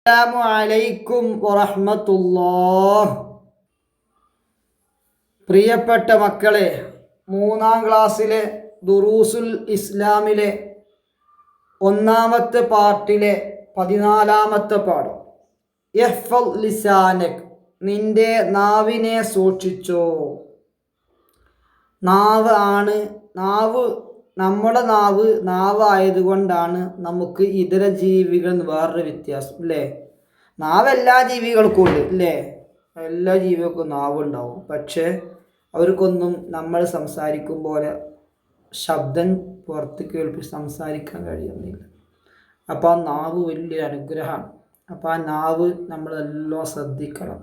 അസ്സലാമു അലൈക്കും വറഹ്മത്തുള്ളാഹ്. പ്രിയപ്പെട്ട മക്കളെ, 3-ാം ക്ലാസ്സിലെ ദുറൂസുൽ ഇസ്ലാമിലെ 1-ാമത്തെ പാർട്ടിലെ 14-ാമത്തെ പാഠം. ഇഹ്ഫദ് ലിസാനക്, നിന്റെ നാവിനെ സൂക്ഷിച്ചോ. നമ്മുടെ നാവായതുകൊണ്ടാണ് നമുക്ക് ഇതര ജീവികൾ വേറൊരു വ്യത്യാസം അല്ലേ. നാവ് എല്ലാ ജീവികൾക്കും ഉണ്ട് അല്ലേ, എല്ലാ ജീവികൾക്കും നാവുണ്ടാവും. പക്ഷേ അവർക്കൊന്നും നമ്മൾ സംസാരിക്കും പോലെ ശബ്ദം പുറത്ത് കേൾപ്പിച്ച് സംസാരിക്കാൻ കഴിയുന്നില്ല. അപ്പോൾ ആ നാവ് വലിയൊരു അനുഗ്രഹമാണ്. അപ്പോൾ ആ നാവ് നമ്മളെല്ലാം ശ്രദ്ധിക്കണം.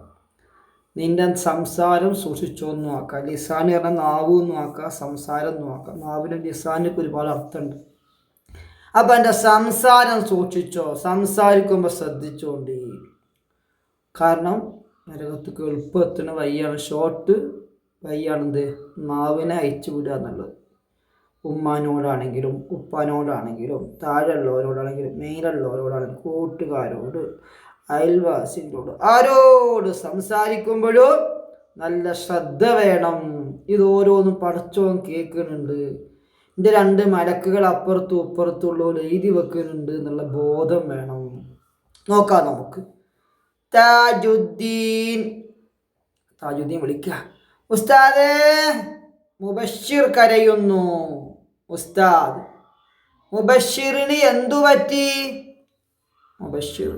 നിന്റെ സംസാരം സൂക്ഷിച്ചോന്ന് നോക്കാം. ലിസാന് പറഞ്ഞാൽ നാവ് എന്ന് നോക്കാം, സംസാരം എന്ന് നോക്കാം. നാവിനും ലിസാനൊക്കെ ഒരുപാട് അർത്ഥമുണ്ട്. അപ്പം എൻ്റെ സംസാരം സൂക്ഷിച്ചോ, സംസാരിക്കുമ്പോൾ ശ്രദ്ധിച്ചോണ്ടി. കാരണം നരകത്തേക്ക് എളുപ്പം എത്തുന്ന വഴിയാണ്, ഷോർട്ട് വഴിയാണെന്ത്, നാവിനെ അയച്ചു വിടുക എന്നുള്ളത്. ഉമ്മാനോടാണെങ്കിലും ഉപ്പാനോടാണെങ്കിലും താഴെയുള്ളവരോടാണെങ്കിലും മേലുള്ളവരോടാണെങ്കിലും കൂട്ടുകാരോട് അയൽവാസികളോട് ആരോട് സംസാരിക്കുമ്പോഴും നല്ല ശ്രദ്ധ വേണം. ഇതോരോന്നും പടച്ചോൻ കേൾക്കുന്നുണ്ട്, എൻ്റെ 2 മലക്കുകൾ അപ്പുറത്തും ഇപ്പുറത്തുള്ളവർ എഴുതി വെക്കുന്നുണ്ട് എന്നുള്ള ബോധം വേണം. നോക്കാം നമുക്ക്. താജുദ്ദീൻ വിളിക്കുക. ഉസ്താദേ, മുബശ്ശിർ കരയുന്നു. ഉസ്താദ്, മുബശ്ശിറിന് എന്തു പറ്റി? മുബശ്ശിർ,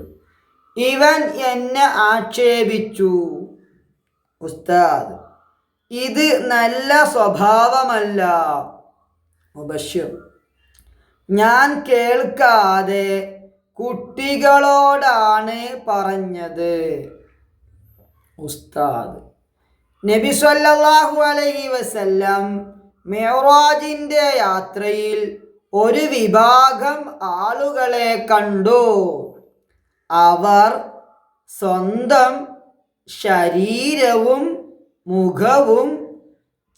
ഇവൻ എന്നെ ആക്ഷേപിച്ചു. ഉസ്താദ്, ഇത് നല്ല സ്വഭാവമല്ല. മുബശ്ശിർ, ഞാൻ കേൾക്കാതെ കുട്ടികളോടാണ് പറഞ്ഞത്. ഉസ്താദ്, നബി സല്ലല്ലാഹു അലൈഹി വസല്ലം മിഅ്റാജിന്റെ യാത്രയിൽ ഒരു വിഭാഗം ആളുകളെ കണ്ടു. അവർ സ്വന്തം ശരീരവും മുഖവും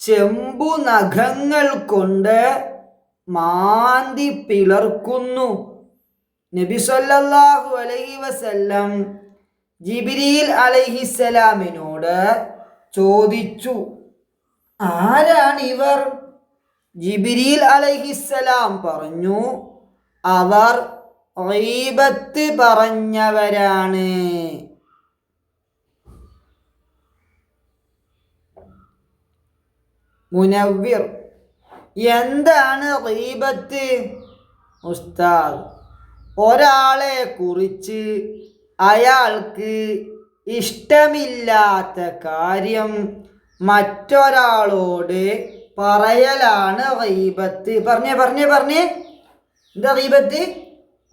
ചെമ്പു നഖങ്ങൾ കൊണ്ട് മാന്തി പിളർക്കുന്നു. നബി സല്ലല്ലാഹു അലൈഹി വസല്ലം ജിബ്രീൽ അലൈഹിസ്സലാമിനോട് ചോദിച്ചു, ആരാണിവർ? ജിബ്രീൽ അലൈഹിസ്സലാം പറഞ്ഞു, അവർ ഗീബത്ത് പറഞ്ഞവരാണ്. മുനവ്വിർ, എന്താണ് ഗീബത്ത്? ഉസ്താദ്, ഒരാളെ കുറിച്ച് അയാൾക്ക് ഇഷ്ടമില്ലാത്ത കാര്യം മറ്റൊരാളോട് പറയലാണ് ഗീബത്ത്. പറഞ്ഞേ എന്താ ഗീബത്ത്?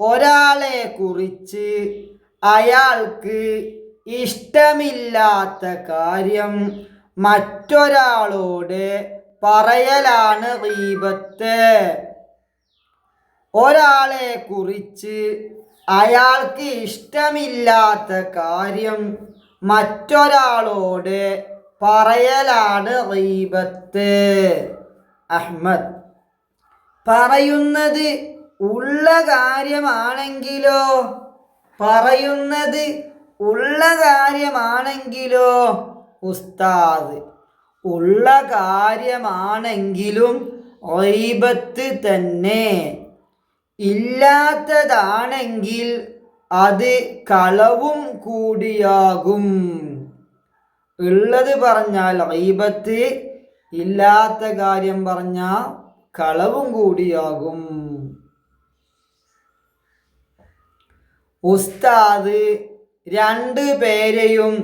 ഒരാളെ കുറിച്ച് അയാൾക്ക് ഇഷ്ടമില്ലാത്ത കാര്യം മറ്റൊരാളോട് പറയലാണ് ഗീബത്ത്. ഒരാളെ കുറിച്ച് അയാൾക്ക് ഇഷ്ടമില്ലാത്ത കാര്യം മറ്റൊരാളോട് പറയലാണ് ഗീബത്ത്. അഹ്മദ്, പറയുന്നത് ഉള്ള കാര്യമാണെങ്കിലോ? ഉസ്താദ്, ഉള്ള കാര്യമാണെങ്കിലും ഗീബത്ത് തന്നെ. ഇല്ലാത്തതാണെങ്കിൽ അത് കളവും കൂടിയാകും. ഉള്ളത് പറഞ്ഞാൽ ഗീബത്ത്, ഇല്ലാത്ത കാര്യം പറഞ്ഞാൽ കളവും കൂടിയാകും. ഉസ്താദ് 2 പേരെയും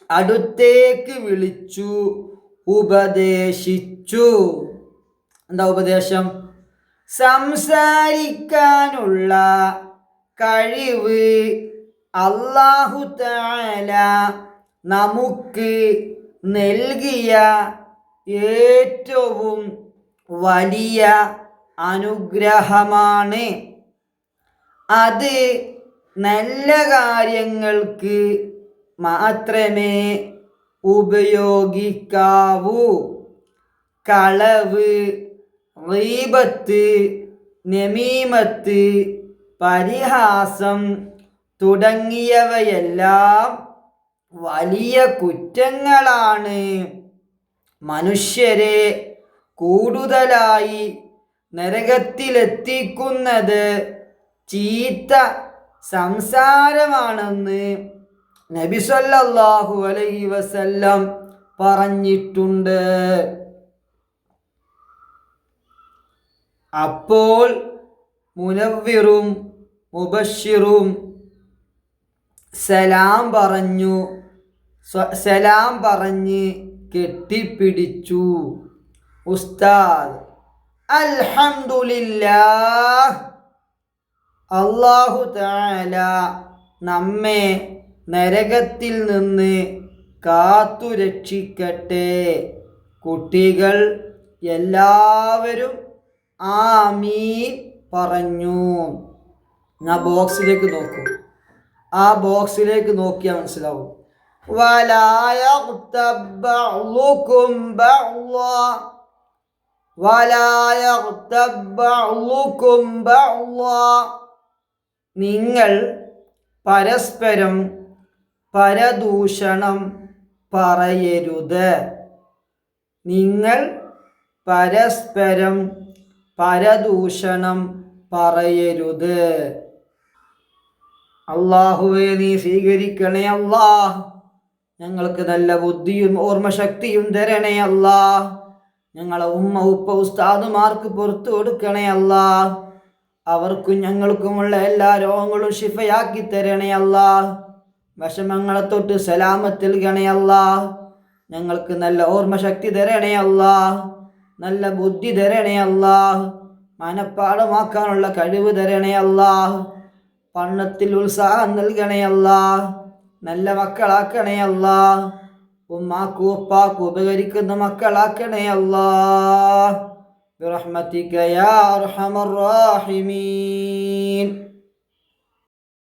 അടുത്തേക്ക് വിളിച്ചു ഉപദേശിച്ചു. എന്താ ഉപദേശം? സംസാരിക്കാനുള്ള കഴിവ് അല്ലാഹു തആല നമുക്ക് നൽകിയ ഏറ്റവും വലിയ അനുഗ്രഹമാണ്. അത് നല്ല കാര്യങ്ങൾക്ക് മാത്രമേ ഉപയോഗിക്കാവൂ. കളവ്, ഗീബത്ത്, നമീമത്ത്, പരിഹാസം, തുടങ്ങിയവയെല്ലാം വലിയ കുറ്റങ്ങളാണ്. മനുഷ്യരെ കൂടുതലായി നരകത്തിലെത്തിക്കുന്നത് ചീത്ത സംസാരമാണെന്ന് നബി സല്ലല്ലാഹു അലൈഹി വസല്ലം പറഞ്ഞിട്ടുണ്ട്. അപ്പോൾ മുനവ്വിറും മുബശ്ശിറും സലാം പറഞ്ഞ് കെട്ടിപ്പിടിച്ചു. ഉസ്താദ് അൽഹംദുലില്ലാഹ്, അല്ലാഹു തആല നമ്മെ നരകത്തിൽ നിന്ന് കാത്തുരക്ഷിക്കട്ടെ. കുട്ടികൾ എല്ലാവരും ആമീൻ പറഞ്ഞു. ഞാൻ ബോക്സിലേക്ക് നോക്കൂ. ആ ബോക്സിലേക്ക് നോക്കിയാൽ മനസ്സിലാവും. വലാ യഗ്തബ് ബഅ്ളുകും ബഅ്ളാ, വലാ യഗ്തബ് ബഅ്ളുകും ബഅ്ളാ. നിങ്ങൾ പരസ്പരം പരദൂഷണം പറയരുത്. നിങ്ങൾ പരസ്പരം പരദൂഷണം പറയരുത്. അല്ലാഹുവേ, നീ സ്വീകരിക്കണേ അല്ലാഹ്. ഞങ്ങൾക്ക് നല്ല ബുദ്ധിയും ഓർമ്മശക്തിയും തരണേ അല്ലാഹ്. ഞങ്ങളെ ഉമ്മ ഉപ്പ ഉസ്താദുമാർക്ക് പുറത്തു കൊടുക്കണേ അല്ലാഹ്. അവർക്കും ഞങ്ങൾക്കുമുള്ള എല്ലാ രോഗങ്ങളും ശിഫയാക്കി തരണേ അല്ലാഹ്. വിഷമങ്ങളെ തൊട്ട് സലാമത്ത് നൽകണേ അല്ലാഹ്. ഞങ്ങൾക്ക് നല്ല ഓർമ്മശക്തി തരണേ അല്ലാഹ്. നല്ല ബുദ്ധി തരണേ അല്ലാഹ്. മനപ്പാടമാക്കാനുള്ള കഴിവ് തരണേ അല്ലാഹ്. പഠനത്തിൽ ഉത്സാഹം നൽകണേ അല്ലാഹ്. നല്ല മക്കളാക്കണേ അല്ലാഹ്. ഉമ്മാക്കും ഉപ്പാക്കും ഉപകരിക്കുന്ന മക്കളാക്കണേ അല്ലാഹ്. ബിറഹ്മതിക യാ അർഹമർ റാഹിമീൻ.